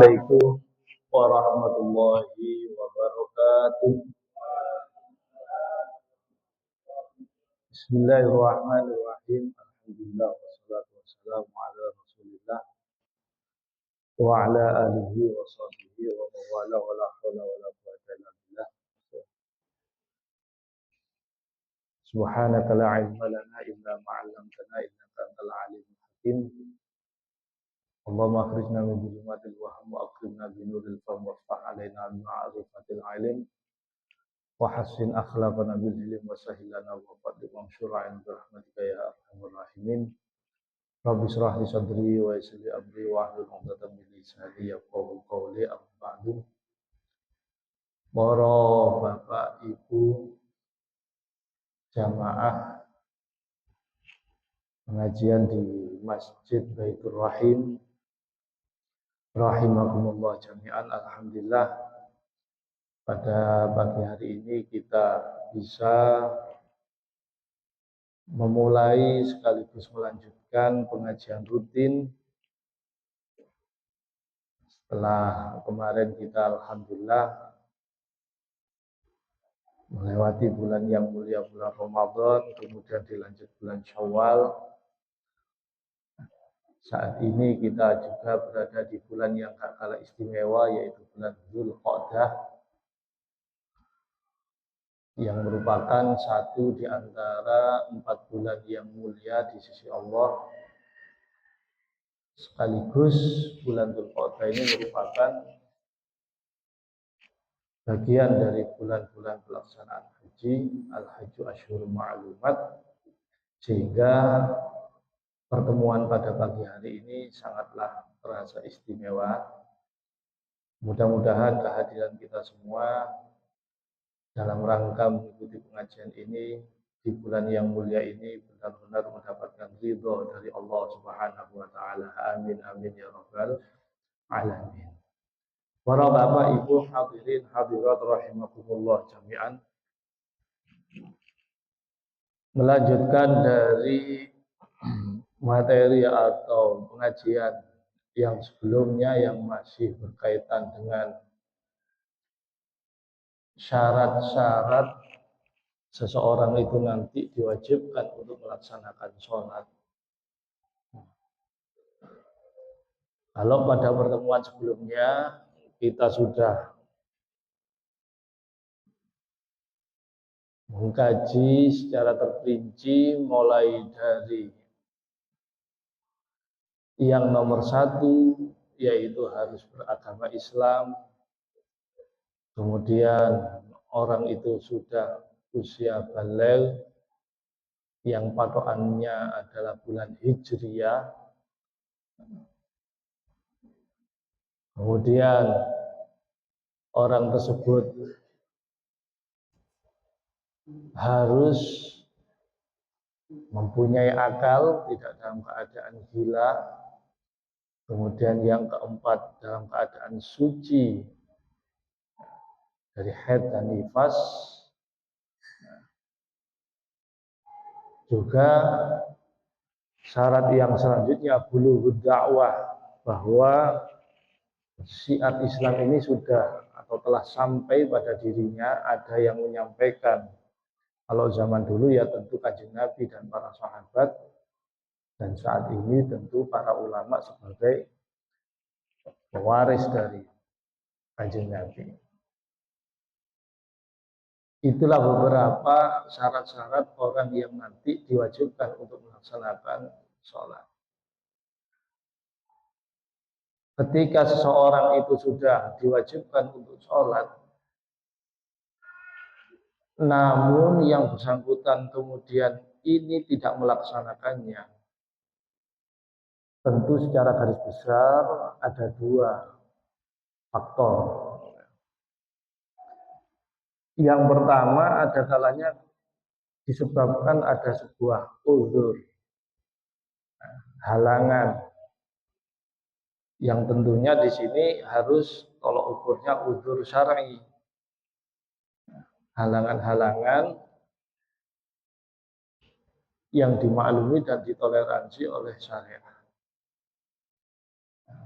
Assalamualaikum warahmatullahi wabarakatuh. Bismillahirrahmanirrahim. Alhamdulillah wassalatu wassalamu ala Rasulillah wa ala alihi wa sahbihi wa mawala wa la haula wa la quwwata illa billah. Subhanaka la ilma lana illa ma 'allamtana innaka antal alimul hakim. Allahumma akhrijna min dhulumatil wahmi wa akrimna bi nuril fahm waftah 'alaina bi ma'rifatil 'ilm wa hassin akhlaqana bil ilmi wa sahhil lana wa fadli wa syura'in bi rahmatika ya arhamar rahimin. Rabbi shrah li sadri wa yassir li amri wa hlul 'uqdatam min lisani yafqahu qawli. Amma ba'du. Para bapak ibu jamaah pengajian di Masjid Baitur Rahim rahimakumullah jami'an. Alhamdulillah pada pagi hari ini kita bisa memulai sekaligus melanjutkan pengajian rutin setelah kemarin kita alhamdulillah melewati bulan yang mulia, bulan Ramadan, kemudian dilanjut bulan Syawal. Saat ini kita juga berada di bulan yang tak kalah istimewa, yaitu bulan Dzulqa'dah, yang merupakan satu di antara 4 bulan yang mulia di sisi Allah. Sekaligus bulan Dzulqa'dah ini merupakan bagian dari bulan-bulan pelaksanaan haji, al-hajju asyhurul ma'lumat, sehingga pertemuan pada pagi hari ini sangatlah terasa istimewa. Mudah-mudahan kehadiran kita semua dalam rangka mengikuti pengajian ini di bulan yang mulia ini benar-benar mendapatkan ridho dari Allah Subhanahu wa taala. Amin amin ya rabbal alamin. Para bapak ibu hadirin hadirat rahimakumullah jami'an. Melanjutkan dari materi atau pengajian yang sebelumnya yang masih berkaitan dengan syarat-syarat seseorang itu nanti diwajibkan untuk melaksanakan sholat. Kalau pada pertemuan sebelumnya kita sudah mengkaji secara terperinci mulai dari yang nomor 1, yaitu harus beragama Islam. Kemudian orang itu sudah usia baligh yang patokannya adalah bulan Hijriyah. Kemudian orang tersebut harus mempunyai akal, tidak dalam keadaan gila. Kemudian yang keempat, dalam keadaan suci dari haid dan nifas. Juga syarat yang selanjutnya bulughud dakwah, bahwa syiar Islam ini sudah atau telah sampai pada dirinya, ada yang menyampaikan. Kalau zaman dulu ya tentu Kanjeng Nabi dan para sahabat, dan saat ini tentu para ulama sebagai pewaris dari Kanjeng Nabi. Itulah beberapa syarat-syarat orang yang nanti diwajibkan untuk melaksanakan sholat. Ketika seseorang itu sudah diwajibkan untuk sholat, namun yang bersangkutan kemudian ini tidak melaksanakannya, tentu secara garis besar ada 2 faktor. Yang pertama, ada kalanya disebabkan ada sebuah uzur, halangan, yang tentunya di sini harus tolok ukurnya uzur syar'i, halangan-halangan yang dimaklumi dan ditoleransi oleh syariat.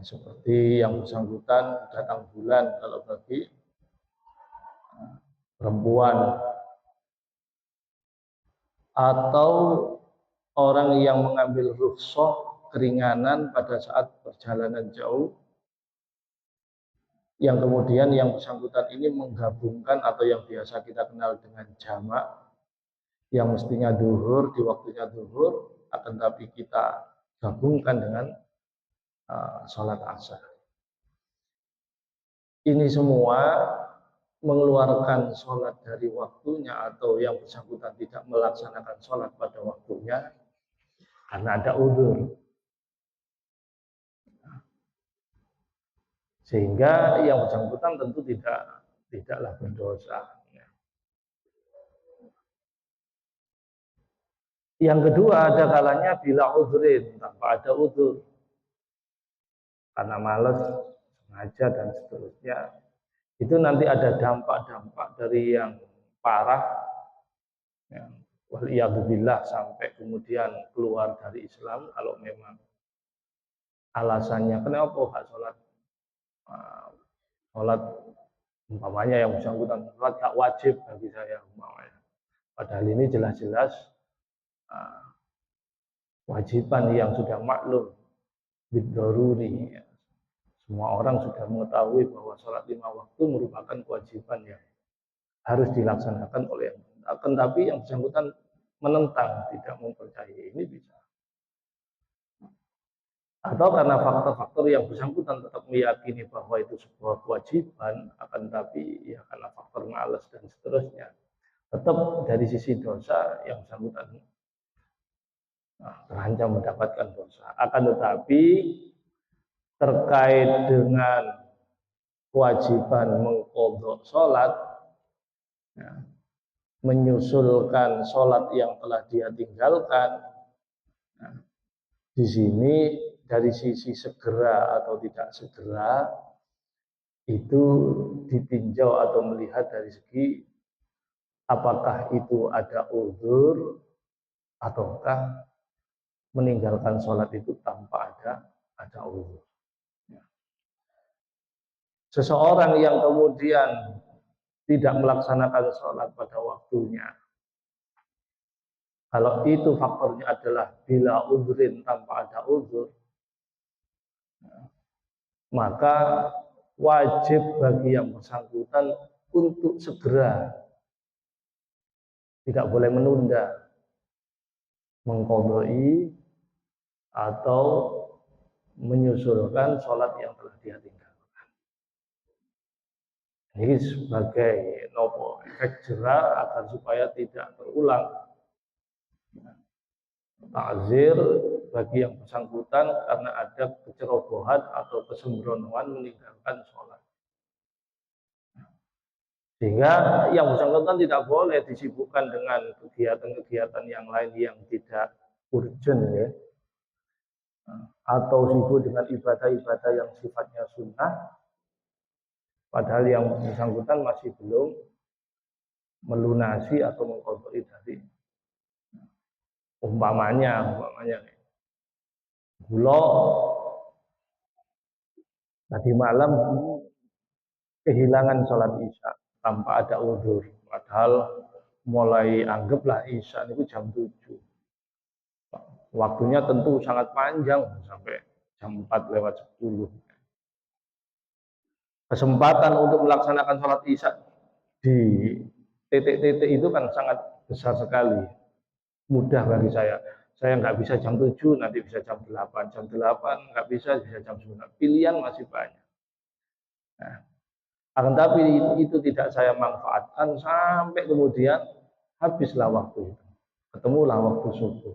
seperti yang bersangkutan datang bulan kalau bagi perempuan, atau orang yang mengambil rukhsah keringanan pada saat perjalanan jauh, yang kemudian yang bersangkutan ini menggabungkan atau yang biasa kita kenal dengan jamak, yang mestinya duhur di waktunya duhur, akan tapi kita gabungkan dengan sholat asar. Ini semua mengeluarkan sholat dari waktunya atau yang bersangkutan tidak melaksanakan sholat pada waktunya karena ada udzur. Sehingga yang bersangkutan tentu tidaklah berdosa. Yang kedua, ada kalanya bila udzrin, tanpa ada udzur, karena malas, sengaja dan seterusnya. Itu nanti ada dampak-dampak dari yang parah, yang waliyadzubillah sampai kemudian keluar dari Islam kalau memang alasannya kenapa gak sholat umpamanya yang bersangkutan sholat gak wajib bagi saya umpamanya. Padahal ini jelas-jelas wajiban yang sudah maklum biddaruri. Semua orang sudah mengetahui bahwa sholat 5 waktu merupakan kewajiban yang harus dilaksanakan oleh yang akan, tapi yang bersangkutan menentang, tidak mempercayai, ini bisa. Atau karena faktor-faktor yang bersangkutan tetap meyakini bahwa itu sebuah kewajiban, akan tapi ya karena faktor malas dan seterusnya, tetap dari sisi dosa yang bersangkutan terancam mendapatkan dosa. Akan tetapi terkait dengan kewajiban mengqadha sholat, ya, menyusulkan sholat yang telah dia tinggalkan, nah, di sini dari sisi segera atau tidak segera itu ditinjau atau melihat dari segi apakah itu ada udzur ataukah meninggalkan sholat itu tanpa ada udzur. Seseorang yang kemudian tidak melaksanakan sholat pada waktunya, kalau itu faktornya adalah bila udzrin, tanpa ada udzur, maka wajib bagi yang bersangkutan untuk segera, tidak boleh menunda, mengqadai atau menyusulkan sholat yang telah dia tinggalkan. Ini sebagai efek jera agar supaya tidak terulang. Ta'zir bagi yang bersangkutan karena ada kecerobohan atau kesembronoan meninggalkan sholat. Sehingga yang bersangkutan tidak boleh disibukkan dengan kegiatan-kegiatan yang lain yang tidak urgent, ya, atau sibuk dengan ibadah-ibadah yang sifatnya sunnah, padahal yang bersangkutan masih belum melunasi atau mengqadai dari umpamanya gula tadi malam kehilangan sholat isya tanpa ada udzur, padahal mulai anggaplah isya itu jam 7, waktunya tentu sangat panjang sampai jam 4 lewat 10. Kesempatan untuk melaksanakan sholat isya di titik-titik itu kan sangat besar sekali, mudah bagi saya. Saya nggak bisa jam 7, nanti bisa jam 8, jam 8 nggak bisa jam 9, pilihan masih banyak. Nah, akan tapi itu tidak saya manfaatkan sampai kemudian habislah waktu itu, ketemulah waktu subuh.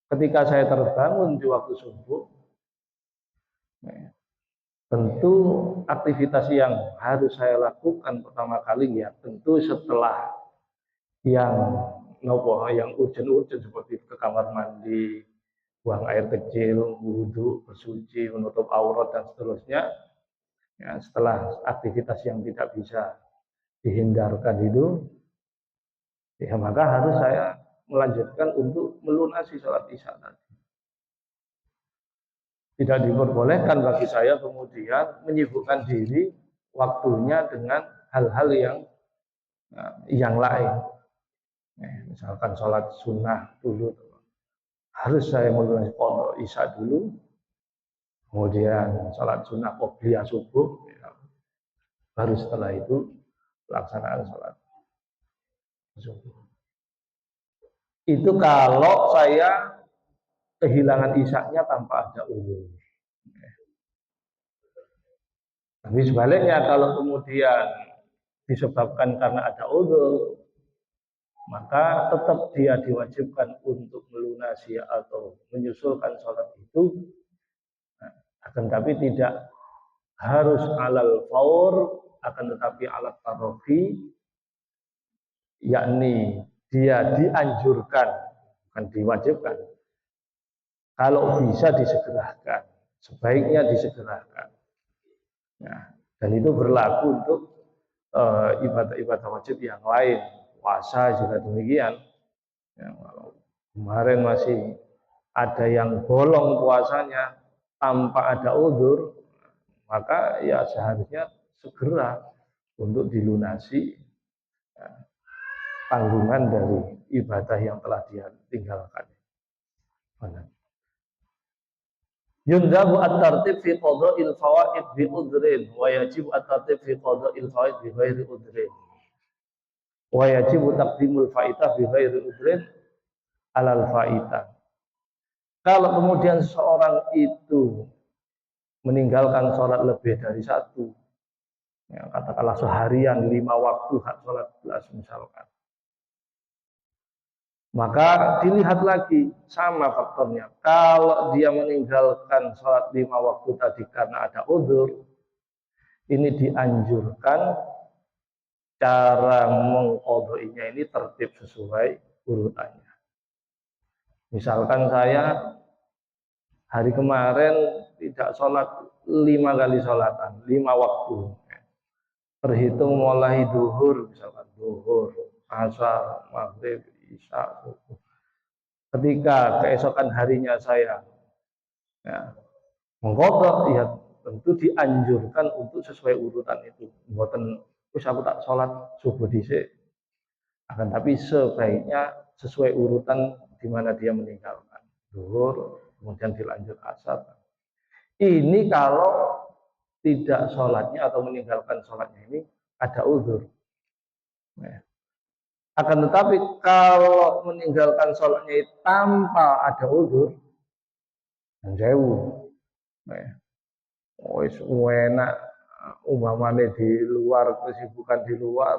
Ketika saya terbangun di waktu subuh, tentu aktivitas yang harus saya lakukan pertama kali ya tentu setelah yang urgent seperti ke kamar mandi, buang air kecil, wudhu, bersuci, menutup aurat dan seterusnya. Ya, setelah aktivitas yang tidak bisa dihindarkan itu, ya maka harus saya melanjutkan untuk melunasi sholat isya tadi. Tidak diperbolehkan bagi saya kemudian menyibukkan diri waktunya dengan hal-hal yang lain. Misalkan sholat sunnah dulu, harus saya melunasi qadha isya dulu, kemudian sholat sunnah qobliyah subuh, baru setelah itu pelaksanaan sholat subuh. Itu kalau saya kehilangan isya-nya tanpa ada uzur. Tapi sebaliknya kalau kemudian disebabkan karena ada uzur, maka tetap dia diwajibkan untuk melunasi atau menyusulkan sholat itu, akan tapi tidak harus alal faur, akan tetapi alat tarofi, yakni dia dianjurkan, bukan diwajibkan, kalau bisa disegerakan, sebaiknya disegerakan. Nah, dan itu berlaku untuk ibadah-ibadah wajib yang lain, puasa juga demikian. Ya, kemarin masih ada yang bolong puasanya tanpa ada uzur, maka ya seharusnya segera untuk dilunasi tanggungan dari ibadah yang telah dia tinggalkan. Yundabu at-tartib fi qada'il fawaid bi udhrin wa yajib at-tartib fi qada'il fawaid bi ghairi udhrin wa yajib taqdimul fa'idah bi ghairi udhrin alal fa'idah. Kalau kemudian seseorang itu meninggalkan sholat lebih dari satu, ya, katakanlah seharian 5 waktu hak sholat belas misalkan, maka dilihat lagi sama faktornya. Kalau dia meninggalkan sholat 5 waktu tadi karena ada uzur, ini dianjurkan cara mengqadainya ini tertib sesuai urutannya. Misalkan saya hari kemarin tidak sholat 5 kali sholatan, 5 waktu. Terhitung mulai duhur, misalkan duhur, asar, maghrib, isya, subuh. Ketika keesokan harinya saya mengqadha, ya tentu dianjurkan untuk sesuai urutan itu. Mboten wis aku tak sholat subuh dhisik. Akan tapi sebaiknya sesuai urutan di mana dia meninggalkan. Duhur, kemudian dilanjut asar. Ini kalau tidak sholatnya atau meninggalkan sholatnya ini ada uzur. Akan tetapi kalau meninggalkan sholatnya tanpa ada uzur, jauh. Wis enak umpamane di luar, kesibukan di luar,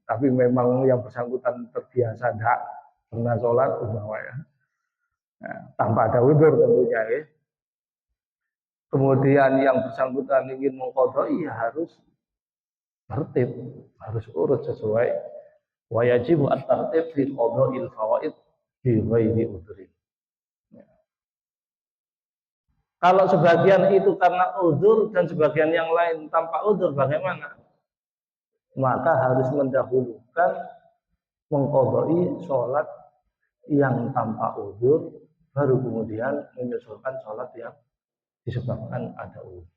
tapi memang yang bersangkutan terbiasa tidak pernah sholat umpamanya. Tanpa ada uzur tentunya ya. Kemudian yang bersangkutan ingin mengqadha, ya harus tertib, harus urut sesuai wa yajibu at-tartib fi qada'il fawaid bi ghairi udhrin. Kalau sebagian itu karena uzur dan sebagian yang lain tanpa uzur, bagaimana? Maka harus mendahulukan mengqadai sholat yang tanpa uzur, baru kemudian menyusulkan sholat yang disebabkan ada uzur.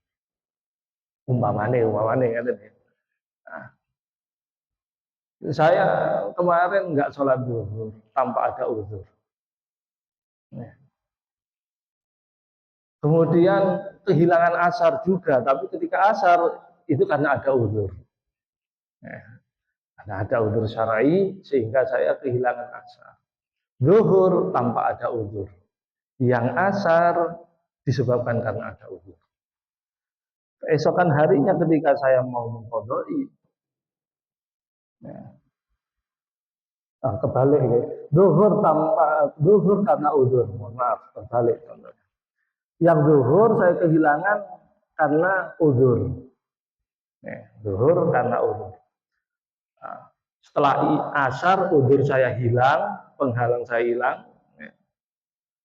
Umpamane kan ini. Nah, saya kemarin nggak sholat zuhur tanpa ada uzur. Kemudian kehilangan asar juga, tapi ketika asar itu karena ada uzur. Karena ada uzur syar'i sehingga saya kehilangan asar. Zuhur tanpa ada uzur. Yang asar disebabkan karena ada uzur. Keesokan harinya ketika saya mau mengqadai, kebalik ya. Zuhur karena uzur. Mohon maaf, terbalik contohnya. Yang zuhur saya kehilangan karena uzur. Zuhur karena uzur. Nah, setelah asar uzur saya hilang, penghalang saya hilang.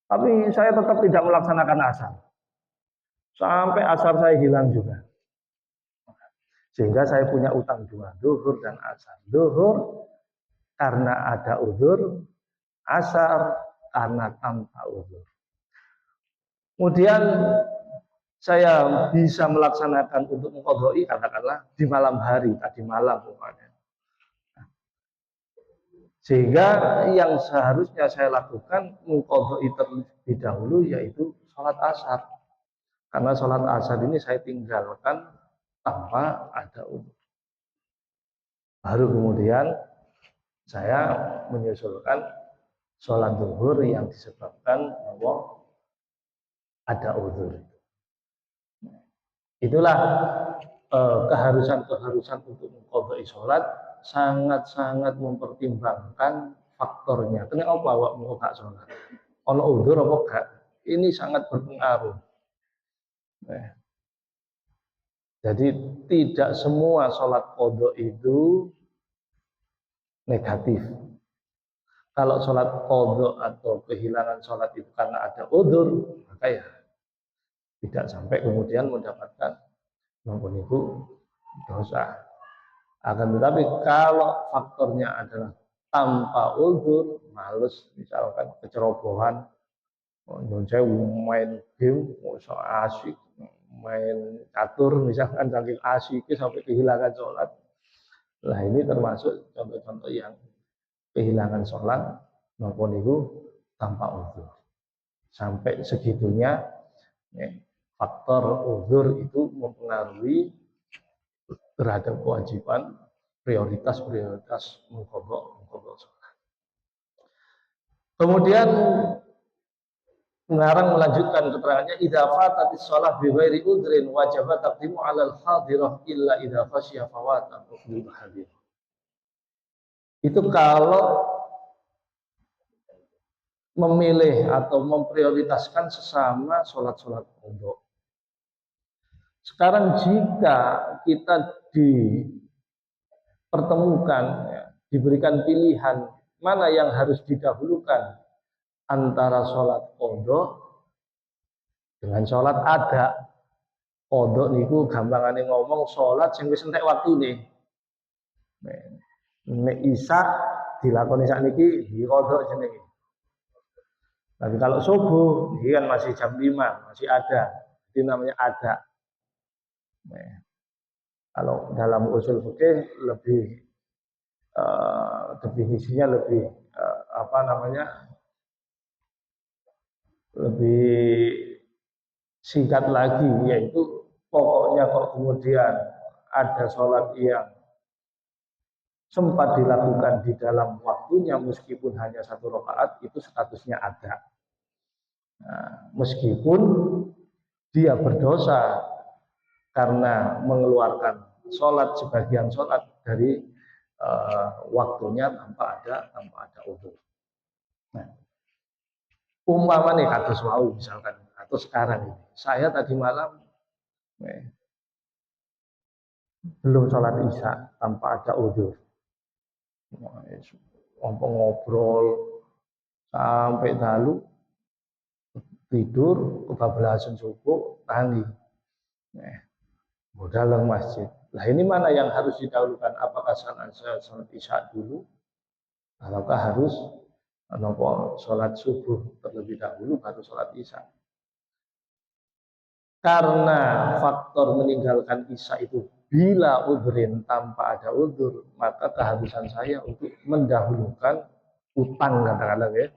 Tapi saya tetap tidak melaksanakan asar. Sampai asar saya hilang juga. Sehingga saya punya utang dua, zuhur dan asar. Zuhur karena ada uzur, asar karena tanpa uzur. Kemudian saya bisa melaksanakan untuk mengqadai katakanlah di malam hari, tadi malam umpamanya. Sehingga yang seharusnya saya lakukan mengqadai terlebih dahulu yaitu sholat asar. Karena sholat asar ini saya tinggalkan tanpa ada udhur. Baru kemudian saya menyusulkan sholat zuhur yang disebabkan bahwa ada udhur. Itulah keharusan-keharusan untuk mengqadai sholat sangat-sangat mempertimbangkan faktornya. Kenapa awak mau gak sholat? Ono udhur apa gak? Ini sangat berpengaruh. Jadi tidak semua sholat qadha itu negatif. Kalau sholat qadha atau kehilangan sholat itu karena ada udhur, maka ya tidak sampai kemudian mendapatkan nomponiku dosa. Akan tetapi kalau faktornya adalah tanpa udhur, males misalkan kecerobohan, saya main game, so asik, main catur misalkan saking asiknya sampai kehilangan sholat. Nah ini termasuk contoh-contoh yang kehilangan sholat maupun itu tanpa udhur. Sampai segitunya faktor udhur itu mempengaruhi terhadap kewajiban prioritas mengqadha sholat. Kemudian pengarang melanjutkan keterangannya, idza fatatis shalah bi ghairi udhrin wajib taqdimu 'alal hadirah illa idza khasyiya fawata fil hadir. Itu kalau memilih atau memprioritaskan sesama sholat-sholat qadha. Sekarang jika kita dipertemukan, ya, diberikan pilihan mana yang harus didahulukan antara sholat qadha dengan sholat ada. Qadha niku gampangane ngomong sholat sing wis entek waktune. Nek isya dilakoni sakniki qadha jenenge. Tapi kalau subuh ini kan masih jam 5, masih ada. Itu namanya ada. Kalau dalam usul fikih lebih definisinya lebih lebih singkat lagi, yaitu pokoknya kok kemudian ada sholat yang sempat dilakukan di dalam waktunya meskipun hanya 1 rakaat, itu statusnya ada. Nah, meskipun dia berdosa karena mengeluarkan sholat sebagian sholat dari waktunya tanpa ada udhur. Nah, umpama nih kados wau misalkan atau sekarang ini, saya tadi malam belum sholat isya tanpa ada udhur. Ngobrol sampai dalu tidur kebablasan subuh tangi. Dalam masjid. Nah ini mana yang harus didahulukan? Apakah sholat isya dulu? Ataukah harus sholat subuh terlebih dahulu baru sholat isya? Karena faktor meninggalkan isya itu bila udhrin tanpa ada udhur, maka keharusan saya untuk mendahulukan utang katakanlah ya,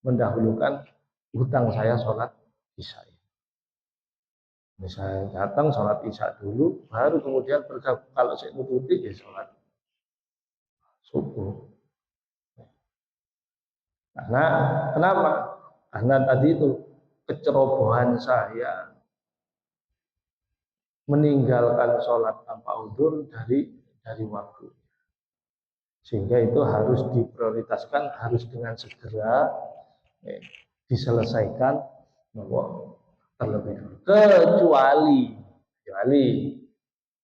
mendahulukan utang saya sholat isya. Misalnya datang sholat isya dulu, baru kemudian bergabung kalau saya nututi ya sholat subuh. Karena kenapa? Karena tadi itu kecerobohan saya meninggalkan sholat tanpa udhur dari waktu. Sehingga itu harus diprioritaskan, harus dengan segera diselesaikan bahwa terlebih dulu. Kecuali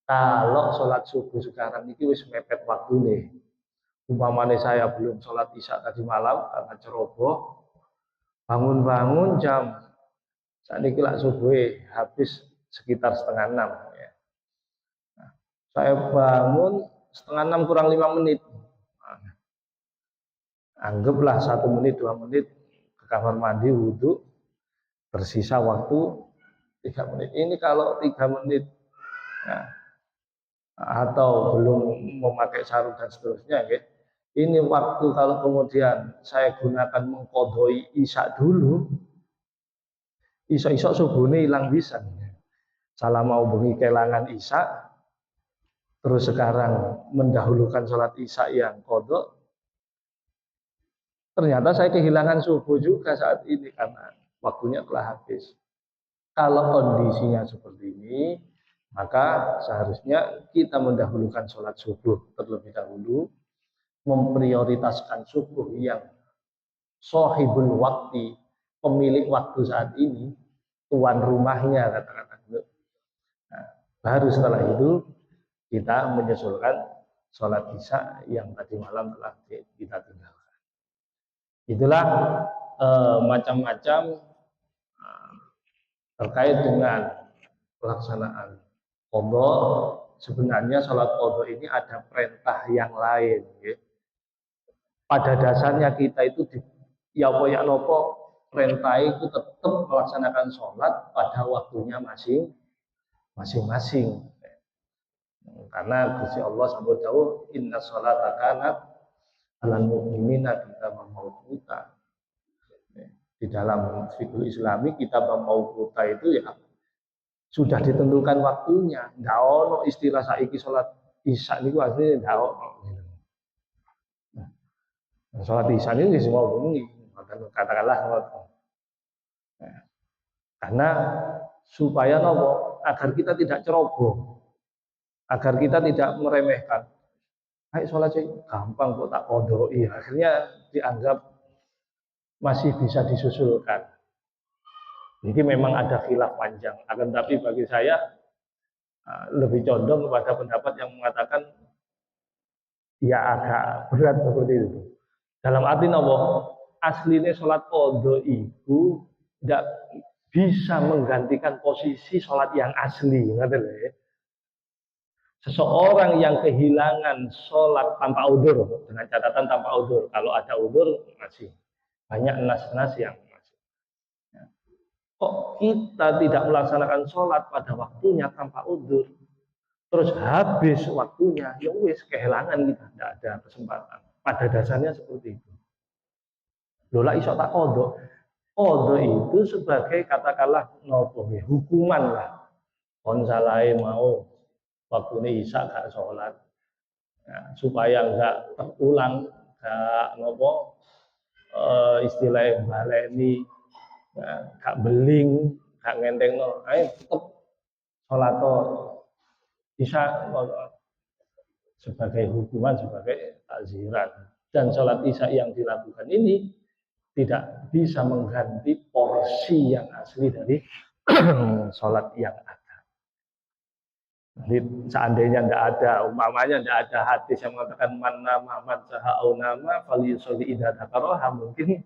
kalau sholat subuh sekarang ini wis mepet waktu nih. Umpamanya saya belum sholat isya tadi malam karena ceroboh, bangun-bangun jam saat ini lah subuh habis sekitar 5:30 ya. Nah, saya bangun 5:30 kurang 5 menit. Nah, anggaplah 1 menit 2 menit ke kamar mandi wudhu, tersisa waktu 3 menit. Ini kalau 3 menit ya, atau belum memakai sarung dan seterusnya, ya. Ini waktu kalau kemudian saya gunakan mengkodoi isya dulu, iso-iso subuhnya hilang bisa. Salah mau bengi kelangan isya, terus sekarang mendahulukan sholat isya yang kodok, ternyata saya kehilangan subuh juga saat ini karena waktunya telah habis. Kalau kondisinya seperti ini, maka seharusnya kita mendahulukan sholat subuh terlebih dahulu, memprioritaskan subuh yang sohibul waktu, pemilik waktu saat ini, tuan rumahnya kata-kata itu. Nah, baru setelah itu kita menyusulkan sholat isya yang tadi malam telah kita tinggalkan. Itulah macam-macam terkait dengan pelaksanaan qadha. Sebenarnya sholat qadha ini ada perintah yang lain, ya. Pada dasarnya kita itu ya nopo perintah itu tetap melaksanakan sholat pada waktunya masing-masing. Karena Gusti Allah sampai tahu inna sholata kanat alal mu'minina kitaban mauquta. Di dalam fikih Islami kitabam mauquta itu ya sudah ditentukan waktunya. Ndak ono istilah saiki sholat isya niku asline ndak ono. Sholat isya ini semua bengi, katakanlah karena supaya nopo agar kita tidak ceroboh, agar kita tidak meremehkan. Ayo sholat sih gampang kok tak kodoi, akhirnya dianggap masih bisa disusulkan. Jadi memang ada khilaf panjang, akan tapi bagi saya lebih condong kepada pendapat yang mengatakan ya agak berat seperti itu. Dalam arti nopo aslinya sholat qadha itu tidak bisa menggantikan posisi sholat yang asli, ngerti ya? Seseorang yang kehilangan sholat tanpa udzur, dengan catatan tanpa udzur. Kalau ada udzur masih banyak nas-nas yang masih. Kok kita tidak melaksanakan sholat pada waktunya tanpa udzur, terus habis waktunya, ya wis kehilangan kita, tidak ada kesempatan. Pada dasarnya seperti itu. Lola iso tak kodok. Kodok itu sebagai katakanlah nopo hukuman lah. Kon salahnya mau waktu ini isya gak sholat, nah, supaya nggak terulang, gak nopo istilah baleni, gak beling, gak ngenteng no, ayo tetap sholat isya sebagai hukuman, sebagai takziran. Dan sholat isya yang dilakukan ini tidak bisa mengganti porsi yang asli dari sholat yang ada. Jadi seandainya tidak ada, umpamanya tidak ada hadis yang mengatakan man nama man sahau nama falyusolli idza dzakaraha, mungkin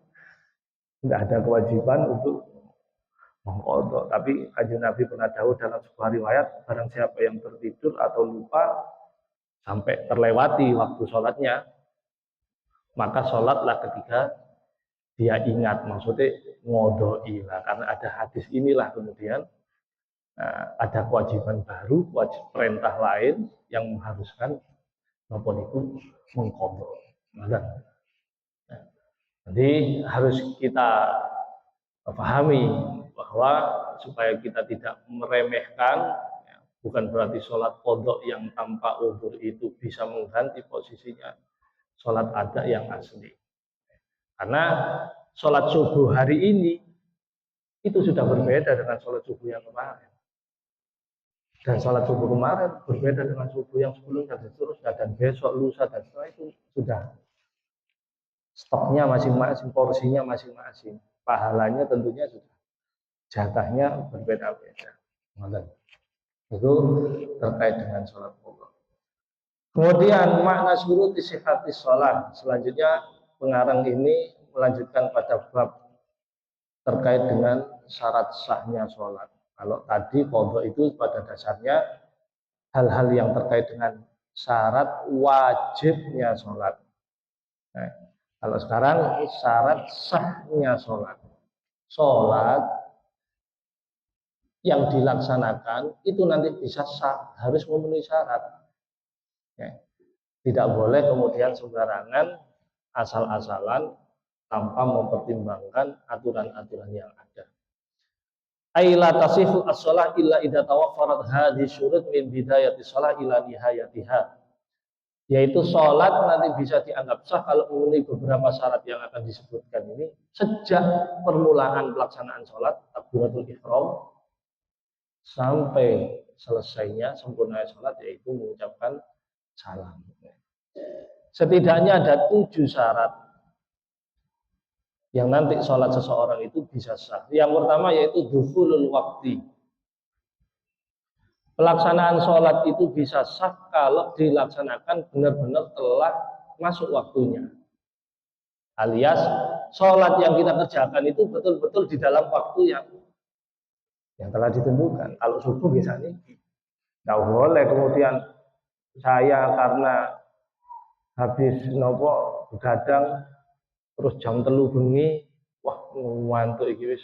tidak ada kewajiban untuk mengkodok. Tapi Kanjeng Nabi pernah dahulu dalam sebuah riwayat, barang siapa yang tertidur atau lupa sampai terlewati waktu sholatnya, maka sholatlah ketika dia ingat, maksudnya ngodoi lah, karena ada hadis inilah kemudian ada kewajiban baru, perintah lain yang mengharuskan maupun itu mengkodok. Jadi harus kita pahami bahwa supaya kita tidak meremehkan, bukan berarti sholat kodok yang tanpa udzur itu bisa mengganti posisinya sholat ada yang asli. Karena sholat subuh hari ini itu sudah berbeda dengan sholat subuh yang kemarin. Dan sholat subuh kemarin berbeda dengan subuh yang sebelumnya dan seterusnya, dan besok, lusa, dan setelah itu sudah stoknya masing-masing, porsinya masing-masing, pahalanya tentunya sudah jatahnya berbeda-beda. Itu terkait dengan sholat qadha. Kemudian makna syuruti sihhati sholat. Selanjutnya pengarang ini melanjutkan pada bab terkait dengan syarat sahnya sholat. Kalau tadi qadha itu pada dasarnya hal-hal yang terkait dengan syarat wajibnya sholat. Nah, kalau sekarang syarat sahnya sholat. Sholat yang dilaksanakan itu nanti bisa sah, harus memenuhi syarat. Ya. Tidak boleh kemudian sembarangan asal-asalan tanpa mempertimbangkan aturan-aturan yang ada. Aila tasihu as-shalah illa idza tawaffarat hadhihi syurut min bidayati shalah ila nihayatiha. Yaitu sholat nanti bisa dianggap sah kalau memenuhi beberapa syarat yang akan disebutkan ini sejak permulaan pelaksanaan sholat takbiratul ihram sampai selesainya sempurna sholat, yaitu mengucapkan salam. Setidaknya ada 7 syarat yang nanti sholat seseorang itu bisa sah. Yang pertama yaitu dukhulul waqti. Pelaksanaan sholat itu bisa sah kalau dilaksanakan benar-benar telah masuk waktunya. Alias sholat yang kita kerjakan itu betul-betul di dalam waktu yang telah ditentukan. Kalau subuh biasanya nggak boleh kemudian saya karena habis nopo begadang terus jam 3 bengi, wah ngantuk iki wis.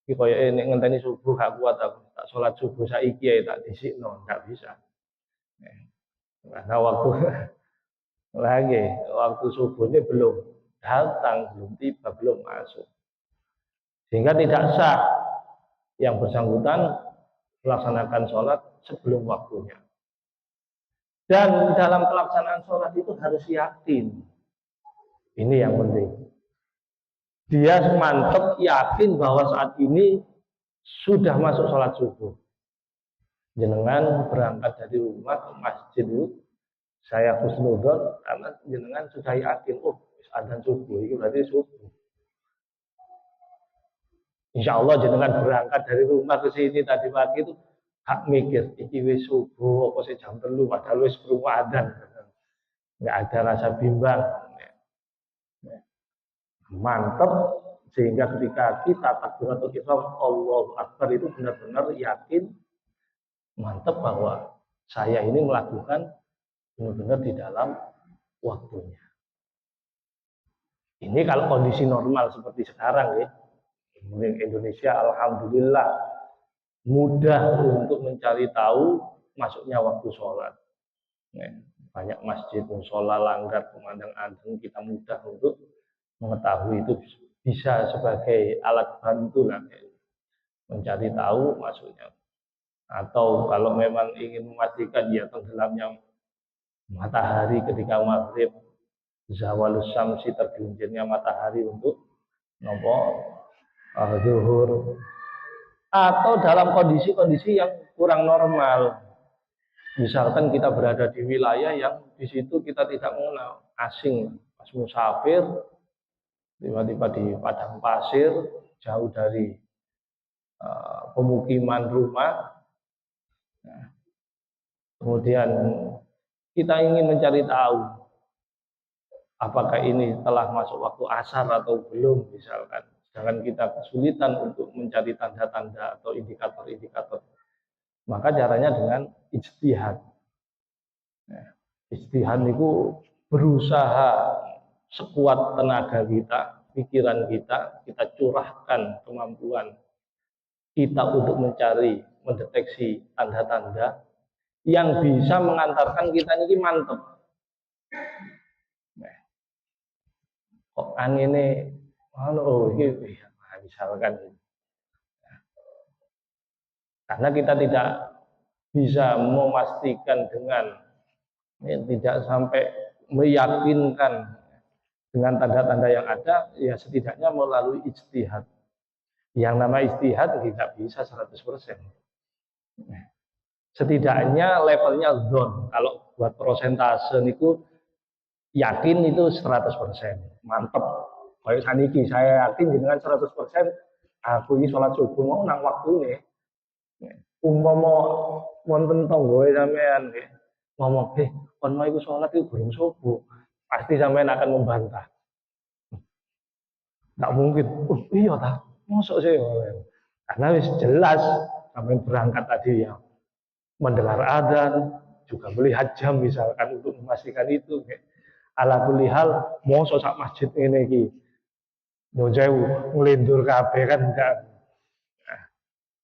Iki koyoke nek ngenteni subuh gak kuat aku. Tak salat subuh saiki ya tak dhisikno, enggak bisa. Karena waktu subuhnya belum datang, belum tiba, belum masuk. Sehingga tidak sah yang bersangkutan melaksanakan sholat sebelum waktunya. Dan dalam pelaksanaan sholat itu harus yakin. Ini yang penting. Dia mantap yakin bahwa saat ini sudah masuk sholat subuh. Jenengan berangkat dari rumah ke masjid itu, saya husnudon karena jenengan sudah yakin, oh adzan subuh, itu berarti subuh. Insya Allah jenengan berangkat dari rumah ke sini tadi pagi itu hak mikir, iki wis subuh, apa sih jam 3, padahal wis krungu adzan. Nggak ada rasa bimbang. Mantap, sehingga ketika kita takbiratul ihram Allahu Akbar itu benar-benar yakin, mantap bahwa saya ini melakukan benar-benar di dalam waktunya. Ini kalau kondisi normal seperti sekarang ya, Indonesia alhamdulillah mudah untuk mencari tahu masuknya waktu sholat. Banyak masjid, musola, langgar, pemandang adzan, kita mudah untuk mengetahui itu, bisa sebagai alat bantu lah, mencari tahu masuknya. Atau kalau memang ingin memastikan ya tenggelamnya matahari ketika maghrib, zawalus syamsi, tergelincirnya matahari untuk nopo zuhur. Atau dalam kondisi-kondisi yang kurang normal, misalkan kita berada di wilayah yang di situ kita tidak mengenal, asing, pas musafir, tiba-tiba di padang pasir, jauh dari pemukiman rumah. Nah, kemudian kita ingin mencari tahu apakah ini telah masuk waktu asar atau belum, misalkan. Sedangkan kita kesulitan untuk mencari tanda-tanda atau indikator-indikator, maka caranya dengan ijtihad. Nah, ijtihad itu berusaha sekuat tenaga kita, pikiran kita curahkan kemampuan kita untuk mencari, mendeteksi tanda-tanda yang bisa mengantarkan kita ini mantep. Nah, kok ini, misalkan, karena kita tidak bisa memastikan dengan tidak sampai meyakinkan dengan tanda-tanda yang ada, ya setidaknya melalui ijtihad. Yang nama ijtihad tidak bisa 100%. Setidaknya levelnya zon. Kalau buat persentase itu yakin itu 100%. Mantep. Kayak saniki saya yakin dengan 100% aku ini sholat subuh mau nang waktune. Umpama wonten tangga sampean ngomong, kon mau iku sholat itu belum subuh. Pasti sampean akan membantah. Nggak mungkin. Iya tak? Masuk sih. Karena jelas sampean berangkat tadi ya, mendengar adzan, juga melihat jam misalkan untuk memastikan itu. Ala kulli hal, mosok sak masjid ini iki nyun sewu nglindur kabeh kan enggak.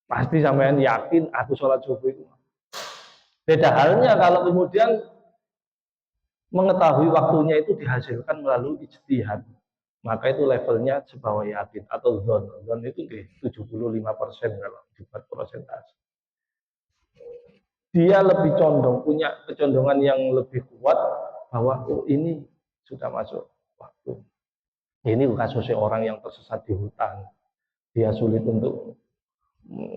Pasti sampean yakin aku sholat subuh itu. Beda halnya kalau kemudian mengetahui waktunya itu dihasilkan melalui ijtihad. Maka itu levelnya sebawa yakin atau zon. Zon itu di 75% kalau dibuat persentase. Dia lebih condong, punya kecondongan yang lebih kuat bahwa oh ini sudah masuk waktu. Ini kasusnya orang yang tersesat di hutan. Dia sulit untuk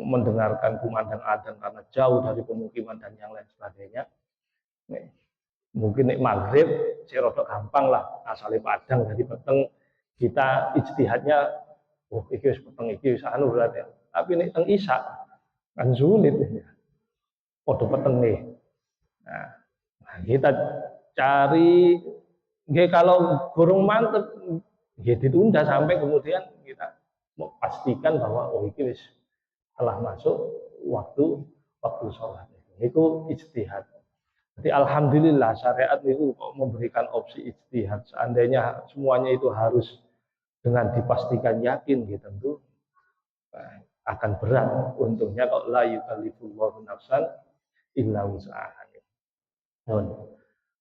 mendengarkan kumandang adzan karena jauh dari pemukiman dan yang lain sebagainya. Mungkin maghrib, si rodok gampang lah, asalnya padang dari peteng kita ijtihadnya, oh iki wis peteng iki wis anu berarti. Tapi nek teng isya kan sulit ya. Padha peteng nih. Nah, kita cari kalau burung mantep ditunda sampai kemudian kita pastikan bahwa oh iki wis telah masuk waktu sholat. Itu ijtihad. Jadi alhamdulillah syariat itu memberikan opsi ijtihad. Seandainya semuanya itu harus dengan dipastikan yakin gitu tentu akan berat untungnya kalau la yukallifullahu nafsan illa wus'aha.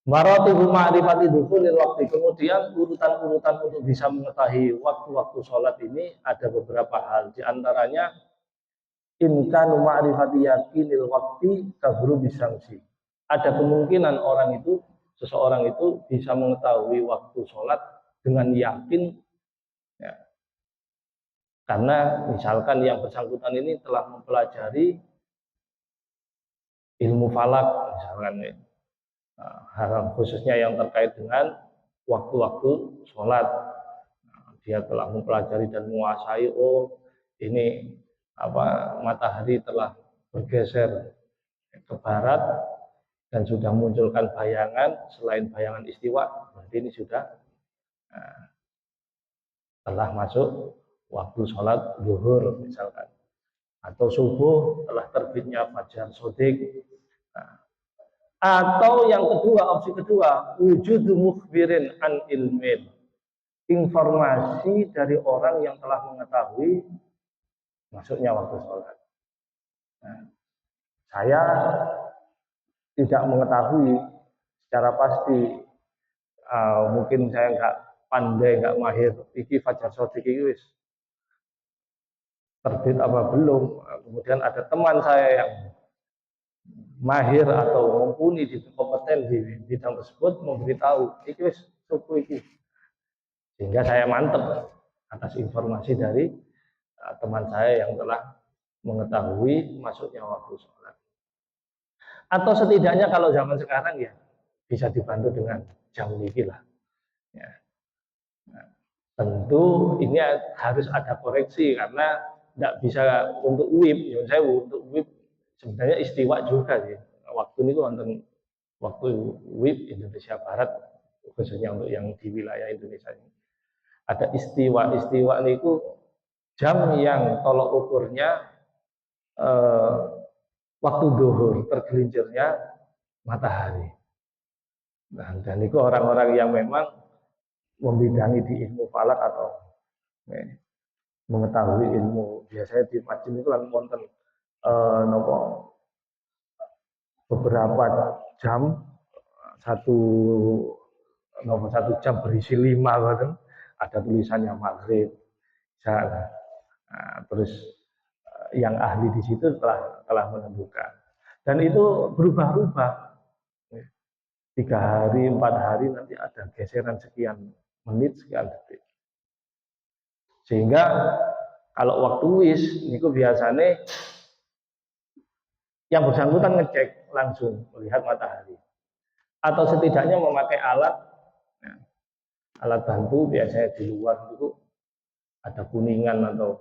Maratibu ma'rifati dukhulil waktu. Kemudian urutan-urutan untuk bisa mengetahui waktu-waktu sholat ini ada beberapa hal. Di antaranya imkanu ma'rifati yakinil waktu kabru bisamsi. Ada kemungkinan orang itu, seseorang itu bisa mengetahui waktu sholat dengan yakin ya. Karena misalkan yang bersangkutan ini telah mempelajari ilmu falak misalkan ya. Hal khususnya yang terkait dengan waktu-waktu sholat. Dia telah mempelajari dan menguasai, oh ini matahari telah bergeser ke barat dan sudah munculkan bayangan selain bayangan istiwa, berarti ini sudah telah masuk waktu sholat zuhur misalkan, atau subuh telah terbitnya fajar sodik. Atau yang kedua, opsi kedua, wujud mukhbirin an ilmin, informasi dari orang yang telah mengetahui masuknya waktu sholat. Nah, saya tidak mengetahui secara pasti, mungkin saya nggak pandai, nggak mahir, iki fajar sodik iki wis terbit apa belum. Kemudian ada teman saya yang mahir atau mumpuni di kompeten di bidang tersebut memberitahu iki wis subuh iki, sehingga saya mantep atas informasi dari teman saya yang telah mengetahui masuknya waktu sholat. Atau setidaknya kalau zaman sekarang ya bisa dibantu dengan jam niki lah ya. Nah, tentu ini harus ada koreksi karena tidak bisa untuk WIB ya. Saya untuk WIB sebenarnya istiwa juga sih. Waktu ini wonten waktu WIB Indonesia Barat, khususnya untuk yang di wilayah Indonesia ini. Ada istiwa itu jam yang tolok ukurnya waktu zuhur, tergelincirnya matahari. Nah, dan itu orang-orang yang memang membidangi di ilmu falak atau mengetahui ilmu, biasanya di masjid itu kan wonten beberapa jam, satu jam berisi 5 kan, ada tulisannya maghrib, terus yang ahli di situ telah menentukan, dan itu berubah-ubah 3 hari 4 hari nanti ada geseran sekian menit sekian detik, sehingga kalau waktu wis itu biasanya yang bersangkutan ngecek langsung melihat matahari, atau setidaknya memakai alat bantu. Biasanya di luar itu ada kuningan atau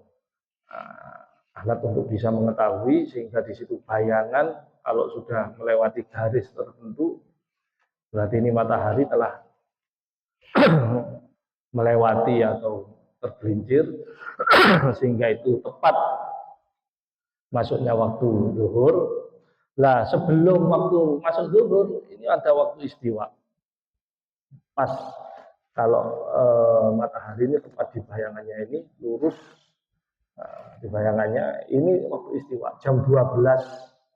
alat untuk bisa mengetahui, sehingga di situ bayangan kalau sudah melewati garis tertentu berarti ini matahari telah melewati atau tergelincir, sehingga itu tepat masuknya waktu zuhur. Lah sebelum waktu masuk zuhur ini ada waktu istiwa. Pas kalau matahari ini tepat di bayangannya ini lurus Di bayangannya ini waktu istiwa, jam 12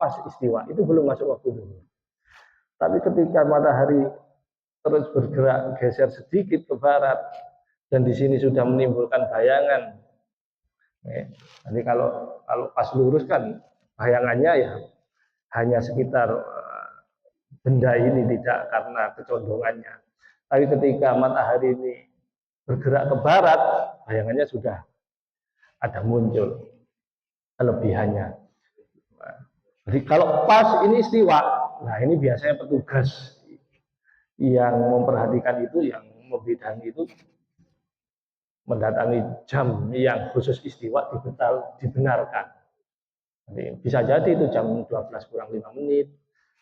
pas istiwa, itu belum masuk waktu zuhur. Tapi ketika matahari terus bergerak geser sedikit ke barat dan di sini sudah menimbulkan bayangan. Jadi kalau pas lurus kan bayangannya ya hanya sekitar benda ini, tidak karena kecondongannya. Tapi ketika matahari ini bergerak ke barat, bayangannya sudah ada muncul kelebihannya. Jadi kalau pas ini istiwa, nah ini biasanya petugas yang memperhatikan itu, yang membidangi itu mendatangi jam yang khusus istiwa dibenarkan. Jadi bisa jadi itu jam 12 kurang 5 menit,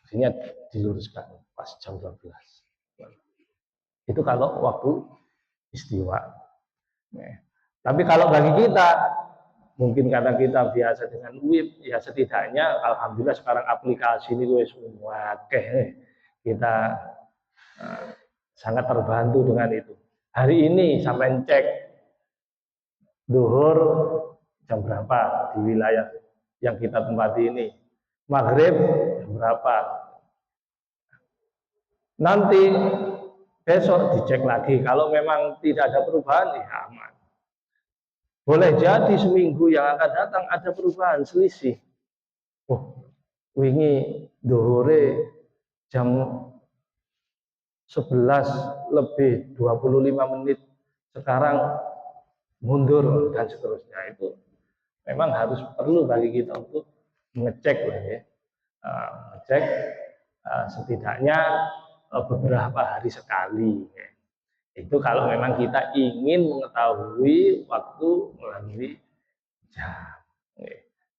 artinya diluruskan pas jam 12. Itu kalau waktu istiwa. Nah, tapi kalau bagi kita, mungkin karena kita biasa dengan WIB, ya setidaknya alhamdulillah sekarang aplikasi ini semua kita sangat terbantu dengan itu. Hari ini sampai cek duhur jam berapa di wilayah yang kita tempati ini, maghrib jam berapa, nanti besok dicek lagi, kalau memang tidak ada perubahan ya aman. Boleh jadi seminggu yang akan datang ada perubahan, selisih. Oh, wingi duhure jam 11 lebih 25 menit, sekarang mundur dan seterusnya. Itu memang harus perlu bagi kita untuk mengecek lah ya, mengecek setidaknya beberapa hari sekali. Itu kalau memang kita ingin mengetahui waktu melalui jam.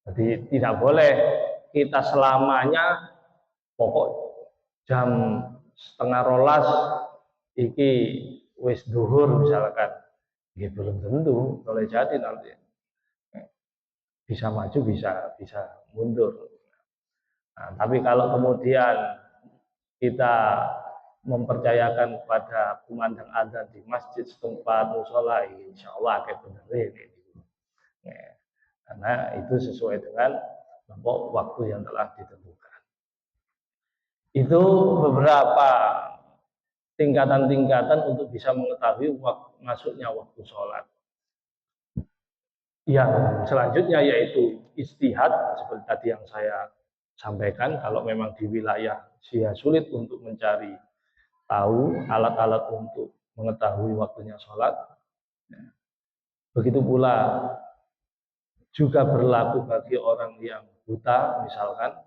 Jadi tidak boleh kita selamanya pokok jam 11:30 iki wis duhur misalkan. Ya belum tentu, boleh jadi nanti bisa maju, bisa mundur. Nah, tapi kalau kemudian kita mempercayakan kepada kumandang adzan di masjid setempat, musola, insya Allah kayak benerin ini. Ya, karena itu sesuai dengan waktu yang telah ditentukan. Itu beberapa tingkatan-tingkatan untuk bisa mengetahui masuknya waktu sholat. Yang selanjutnya yaitu istihad, seperti tadi yang saya sampaikan, kalau memang di wilayah dia sulit untuk mencari tahu alat-alat untuk mengetahui waktunya sholat. Begitu pula juga berlaku bagi orang yang buta, misalkan,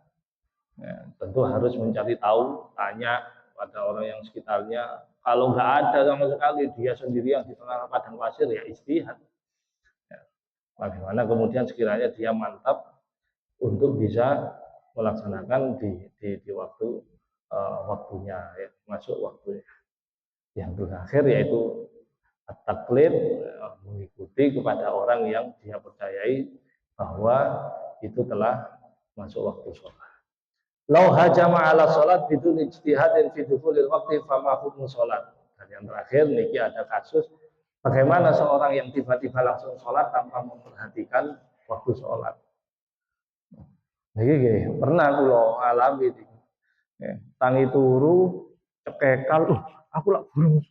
tentu harus mencari tahu, tanya pada orang yang sekitarnya. Kalau nggak ada sama sekali, dia sendiri yang di tengah padang pasir, ya istihad. Bagaimana kemudian sekiranya dia mantap untuk bisa melaksanakan di waktu waktunya, ya, masuk waktunya. Yang terakhir yaitu taklid, mengikuti kepada orang yang dia percayai bahwa itu telah masuk waktu sholat. Lau hajama ala sholat bidun ijtihadin fi dukhulil waqti fama hukmu sholat. Dan yang terakhir niki ada kasus bagaimana seorang yang tiba-tiba langsung sholat tanpa memperhatikan waktu sholat. Niki pernah kula alami. Tangi turu cekekal, aku lak burung.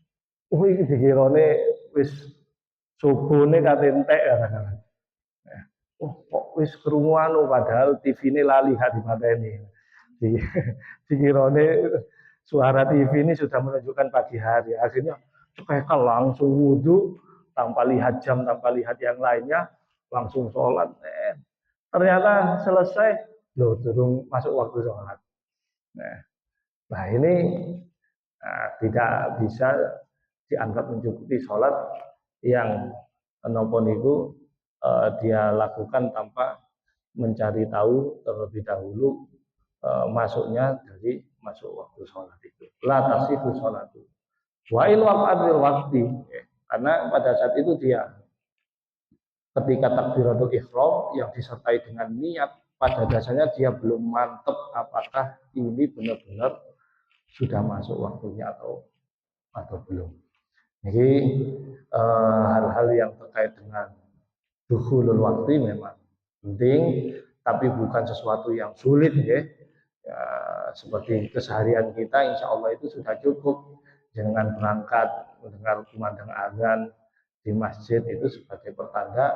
Iki dikirane wis subuhne kate entek kadang-kadang. Kok wis krungu anu padahal TV-ne lali hati mateni. Dikirane suara TV ini sudah menunjukkan pagi hari. Akhirnya cekekal langsung wudhu tanpa lihat jam, tanpa lihat yang lainnya, langsung sholat. Ternyata selesai, loh belum masuk waktu sholat. Nah ini tidak bisa dianggap mencukupi sholat yang nopon itu dia lakukan tanpa mencari tahu terlebih dahulu masuknya dari masuk waktu sholat itu. La tasifu sholatu. Wa in waqa'atil waqti. Karena pada saat itu dia ketika takbiratul ihram yang disertai dengan niat, pada dasarnya dia belum mantap apakah ini benar-benar sudah masuk waktunya atau belum. Jadi hal-hal yang terkait dengan dukhulul waktu memang penting, tapi bukan sesuatu yang sulit ya. Ya, seperti keseharian kita, insya Allah itu sudah cukup dengan berangkat mendengar kumandang azan di masjid itu sebagai pertanda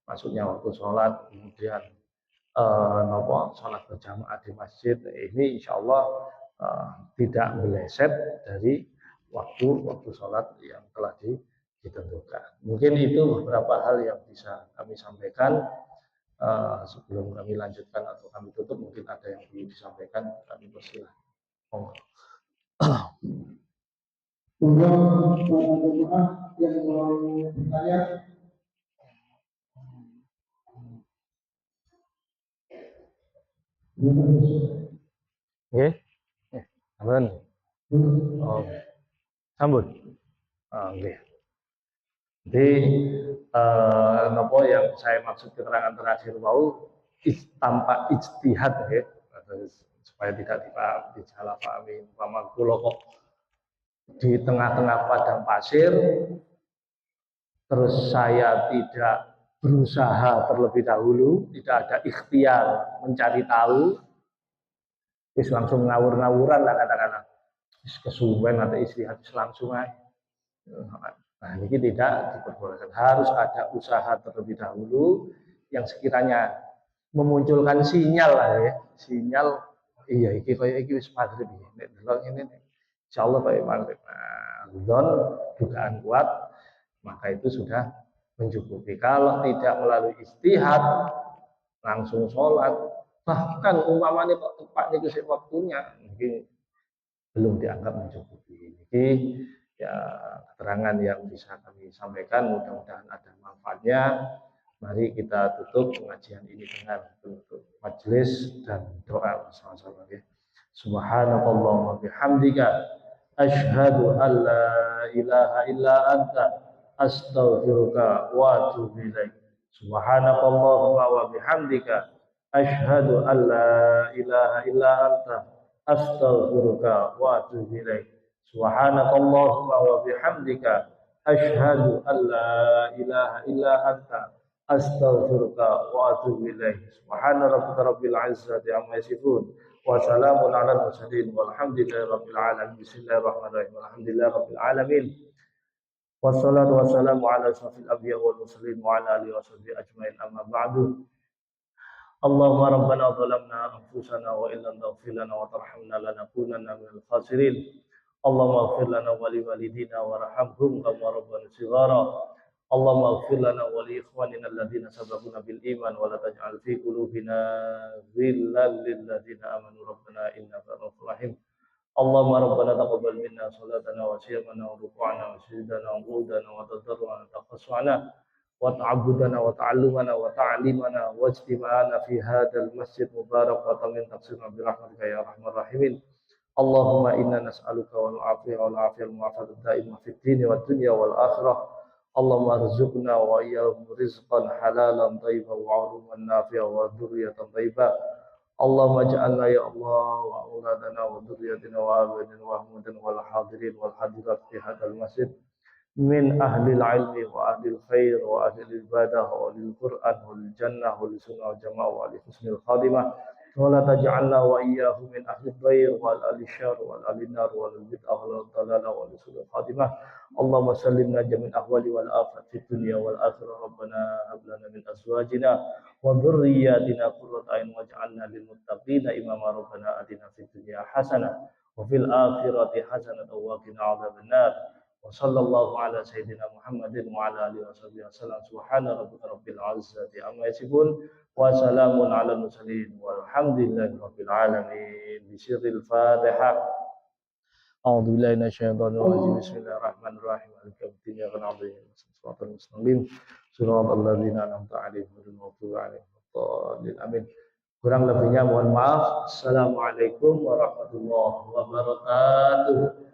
masuknya waktu sholat, kemudian sholat berjamaah di masjid ini insya Allah tidak meleset dari waktu sholat yang telah ditentukan. Mungkin itu beberapa hal yang bisa kami sampaikan. Sebelum kami lanjutkan atau kami tutup, mungkin ada yang perlu disampaikan, kami persilahkan. Untuk jemaah yang mau bertanya, Nggih. Ampun. Oh. Sambut. Nggih. Jadi nopo yang saya maksud keterangan terakhir mau tanpa ijtihad ya, supaya tidak disalahpahami. Umpama kula kok di tengah-tengah padang pasir, terus saya tidak berusaha terlebih dahulu, tidak ada ikhtiar mencari tahu, terus langsung ngawur-ngawuran lah katakanlah, kesuwen atau istihad langsung aja. Nah, ini tidak diperbolehkan. Harus ada usaha terlebih dahulu yang sekiranya memunculkan sinyal lah ya, sinyal iya iki kaya iki wis maghrib iki. Nek delok ini insyaallah kaya maghrib. Nah, dzon dugaan kuat maka itu sudah mencukupi. Kalau tidak melalui istihad langsung sholat, bahkan umpamanya kok tepat niku sik waktunya, mungkin belum dianggap mencukupi. Jadi ya keterangan yang bisa kami sampaikan, mudah-mudahan ada manfaatnya. Mari kita tutup pengajian ini dengan penutup majelis dan doa bersama-sama. Subhanallah bihamdika asyhadu an la ilaha illa anta astaghfiruka wa atubu ilaik. Subhanallahumma wa bihamdika asyhadu an la ilaha illa anta astaghfiruka wa atubu ilaik. Subhanallahumma wa bihamdika asyhadu an la ilaha illa anta astaghfiruka wa atubu ilaik. Subhana rabbika rabbil izzati amma yasifun wa salamun alal mursalin walhamdulillahi rabbil alamin. Bismillahirrahmanirrahim. Alhamdulillahi rabbil alamin. Wassalatu wassalamu ala asyrafil anbiya wal mursalin wa ala alihi washabbihi ajmain, amma ba'du. Allahumma rabbana zalamna anfusana wa illam taghfir lana wa tarhamna lanakunanna minal khasirin. Allahumma ighfir lana wa liwalidina warhamhum kama rabbana shighara. Allahumma ighfir lana wa li ikhwanina alladhina sabaquna bil iman wa la taj'al fi qulubina ghillan lil ladzina amanu rabbana innaka ra'ufur rahim. Allahumma rabbana taqabbal minna salatana wa siyamana wa ruku'ana wa sujudana wa qudana wa tadarruana wa taqassana wa ta'abbudana wa ta'allumana wa ta'limana wa ijtima'ana fi hadzal masjid mubarak wa tamin taqsirna bi rahmatika ya arhamar rahimin. Allahumma inna nas'aluka wal afiyah wal afiyah mu'afat daimah fid din wad dunya wal akhirah. Allahumma rizqna wa iyyahum rizqan halalan thayyiban wa 'uluman nafi'an wa dzurriyyatan thayyibah. Allahumma ja'alna ya Allah wa auladana wa dzurriyyatina wa abadina wa ahmadina wal hadirin wal hadirat fi hadzal masjid min ahli ilmi wa ahli khair wa ahli ibadah wa ahli Qur'an wal jannah wal sunnah wal jamaah wa ahli husnil khatimah. ولا تجعلنا وإياه من أهل الضير والأهل الشر والأهل النار والبدع والضلال والسوء الخاتمة. اللهم سلمنا جميع الأحوال والآفات في الدنيا والآخرة. ربنا هب لنا من أزواجنا وذرياتنا قرة أعين واجعلنا للمتقين إماما. ربنا آتنا في الدنيا حسنة وفي الآخرة حسنة وقنا عذاب النار. وصلى الله على سيدنا محمد وعلى آله وصحبه وسلم. سبحان ربك رب العزة عما يصفون وسلام على المرسلين والحمد لله رب العالمين. بسر الفاتحة. أعوذ بالله من الشيطان الرجيم. بسم الله الرحمن الرحيم. مالك يوم الدين إياك نعبد وإياك نستعين صراط المستقيم صراط الذين أنعمت عليهم غير المغضوب عليهم ولا الضالين. Amin. Kurang lebihnya mohon maaf. Assalamualaikum warahmatullahi wabarakatuh.